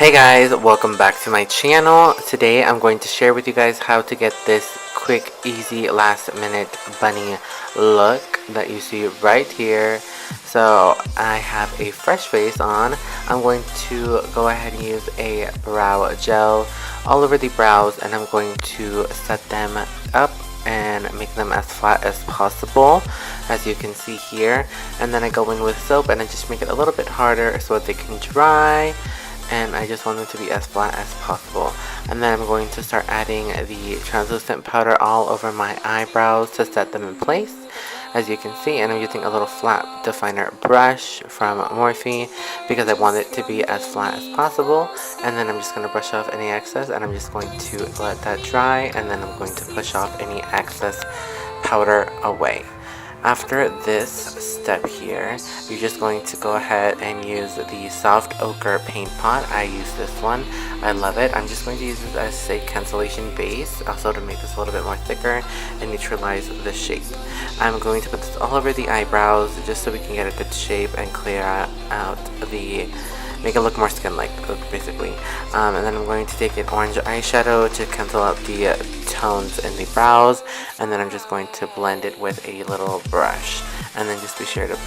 Hey guys, welcome back to my channel. Today I'm going to share with you guys how to get this quick, easy, last minute bunny look that you see right here. So I have a fresh face on. I'm going to go ahead and use a brow gel all over the brows, and I'm going to set them up and make them as flat as possible, as you can see here. And then I go in with soap and I just make it a little bit harder so that they can dry, and I just want them to be as flat as possible. And then I'm going to start adding the translucent powder all over my eyebrows to set them in place, as you can see. And I'm using a little flat definer brush from Morphe because I want it to be as flat as possible. And then I'm just going to brush off any excess, and I'm just going to let that dry, and then I'm going to push off any excess powder away. After this step here, you're just going to go ahead and use the soft ochre paint pot. I use this one. I love it. I'm just going to use this as a cancellation base, also to make this a little bit more thicker and neutralize the shape. I'm going to put this all over the eyebrows just so we can get a good shape and clear out make it look more skin-like, basically. And then I'm going to take an orange eyeshadow to cancel out the tones in the brows, and then I'm just going to blend it with a little brush. And then just be sure to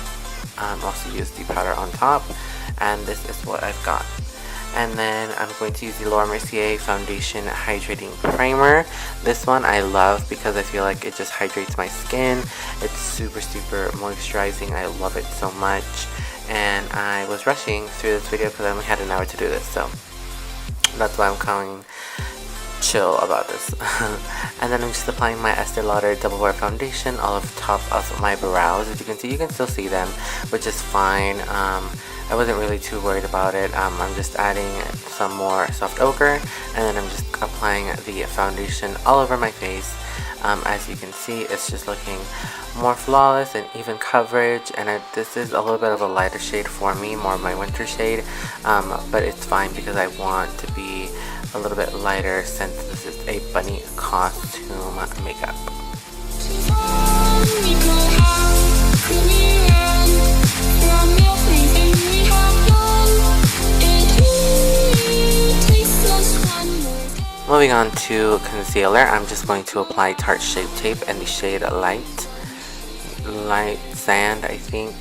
also use the powder on top. And this is what I've got. And then I'm going to use the Laura Mercier Foundation Hydrating Primer. This one I love because I feel like it just hydrates my skin. It's super moisturizing. I love it so much. And I was rushing through this video because I only had an hour to do this, so that's why I'm calling chill about this. And then I'm just applying my Estée Lauder Double Wear Foundation all over the top of my brows. As you can see, you can still see them, which is fine. I wasn't really too worried about it. I'm just adding some more soft ochre, and then I'm just applying the foundation all over my face. As you can see, it's just looking more flawless and even coverage, and this is a little bit of a lighter shade for me, more of my winter shade, but it's fine because I want to be a little bit lighter since this is a bunny costume makeup. Moving on to concealer, I'm just going to apply Tarte Shape Tape in the shade Light Sand, I think.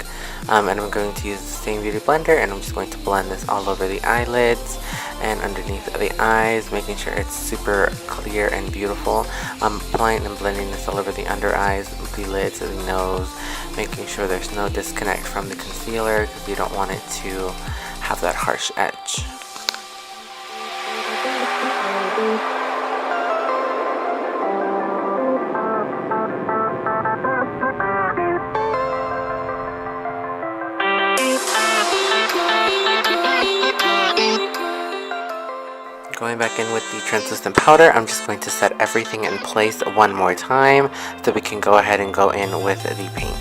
And I'm going to use the same beauty blender, and I'm just going to blend this all over the eyelids and underneath the eyes, making sure it's super clear and beautiful. I'm applying and blending this all over the under eyes, the lids, and the nose, making sure there's no disconnect from the concealer because you don't want it to have that harsh edge. Going back in with the translucent powder, I'm just going to set everything in place one more time so we can go ahead and go in with the paint.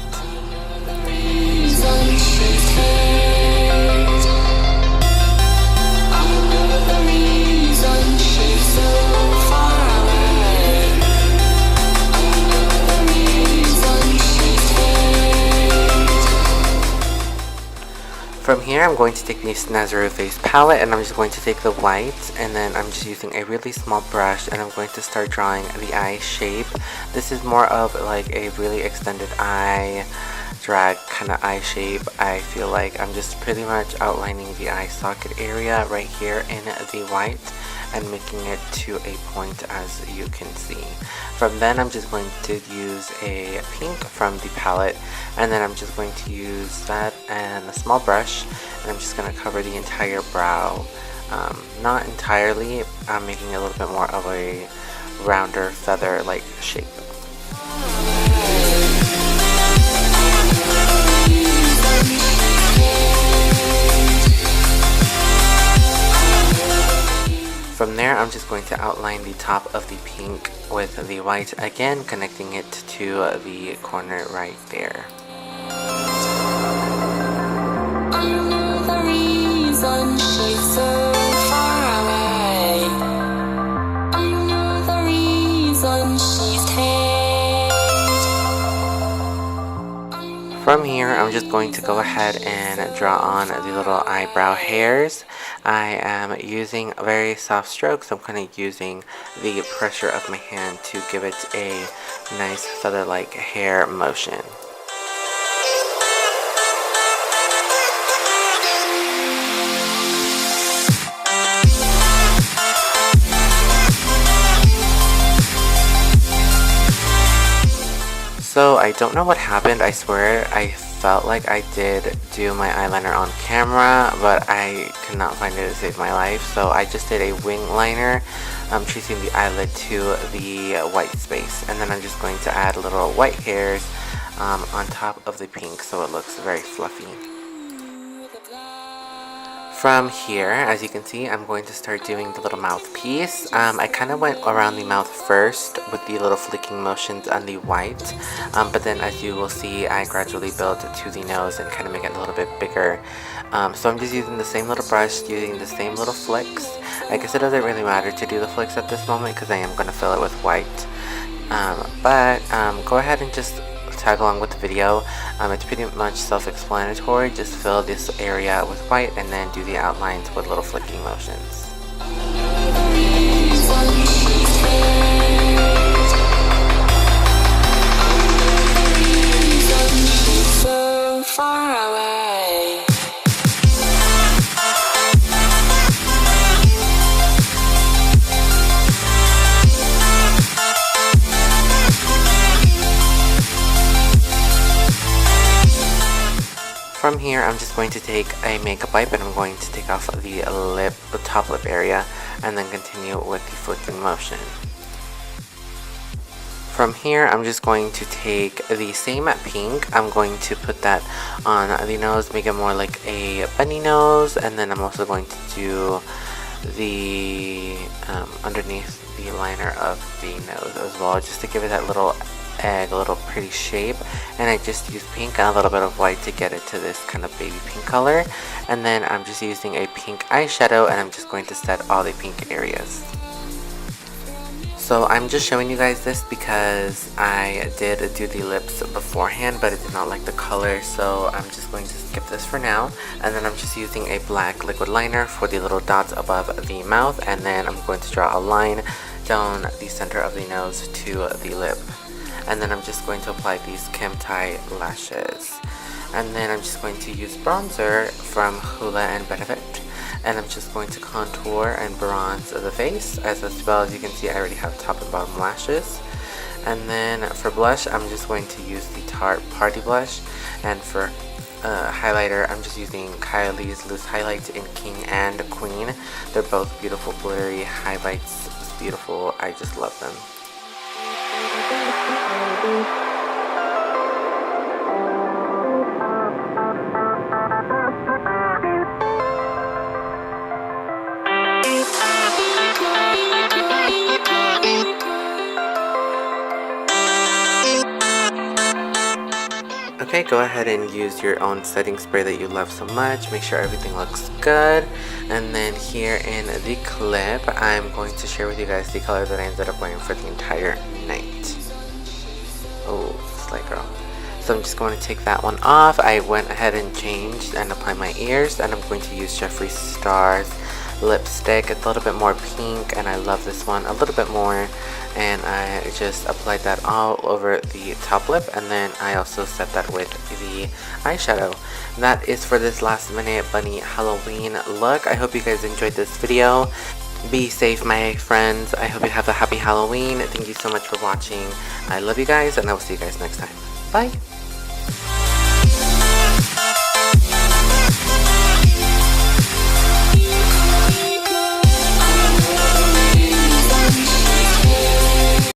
From here, I'm going to take the Snazaroo face palette, and I'm just going to take the white, and then I'm just using a really small brush, and I'm going to start drawing the eye shape. This is more of like a really extended eye drag kind of eye shape. I feel like I'm just pretty much outlining the eye socket area right here in the white and making it to a point, as you can see. From then, I'm just going to use a pink from the palette, and then I'm just going to use that and a small brush, and I'm just going to cover the entire brow. Not entirely, I'm making it a little bit more of a rounder feather-like shape. From there, I'm just going to outline the top of the pink with the white, again connecting it to the corner right there. I know the reason she's so far away. I know the reason she's From here, I'm just going to go ahead and draw on the little eyebrow hairs. I am using very soft strokes. I'm kind of using the pressure of my hand to give it a nice feather-like hair motion. So I don't know what happened. I swear I felt like I did do my eyeliner on camera, but I could not find it to save my life. So I just did a wing liner, tracing the eyelid to the white space, and then I'm just going to add little white hairs on top of the pink so it looks very fluffy. From here, as you can see, I'm going to start doing the little mouthpiece. I kind of went around the mouth first with the little flicking motions on the white, but then as you will see, I gradually build to the nose and kind of make it a little bit bigger. So I'm just using the same little brush, using the same little flicks. I guess it doesn't really matter to do the flicks at this moment because I am going to fill it with white. But go ahead and just tag along with the video. It's pretty much self-explanatory. Just fill this area with white and then do the outlines with little flicking motions. So far away. From here, I'm just going to take a makeup wipe and I'm going to take off the top lip area and then continue with the flicking motion. From here, I'm just going to take the same pink. I'm going to put that on the nose, make it more like a bunny nose, and then I'm also going to do the underneath the liner of the nose as well, just to give it that little egg, a little pretty shape. And I just use pink and a little bit of white to get it to this kind of baby pink color. And then I'm just using a pink eyeshadow and I'm just going to set all the pink areas. So I'm just showing you guys this because I did do the lips beforehand, but I did not like the color, so I'm just going to skip this for now. And then I'm just using a black liquid liner for the little dots above the mouth, and then I'm going to draw a line down the center of the nose to the lip. And then I'm just going to apply these Kim tie lashes. And then I'm just going to use bronzer from Hoola and Benefit. And I'm just going to contour and bronze the face. As well as you can see, I already have top and bottom lashes. And then for blush, I'm just going to use the Tarte Party Blush. And for highlighter, I'm just using Kylie's Loose Highlights in King and Queen. They're both beautiful glittery highlights. It's beautiful. I just love them. Okay, go ahead and use your own setting spray that you love so much. Make sure everything looks good. And then here in the clip, I'm going to share with you guys the color that I ended up wearing for the entire night. Oh, slay girl. So I'm just going to take that one off. I went ahead and changed and applied my ears, and I'm going to use Jeffree Star's lipstick. It's a little bit more pink, and I love this one a little bit more. And I just applied that all over the top lip, and then I also set that with the eyeshadow. That is for this last minute bunny Halloween look. I hope you guys enjoyed this video. Be safe, my friends. I hope you have a happy Halloween. Thank you so much for watching. I love you guys, and I will see you guys next time. Bye.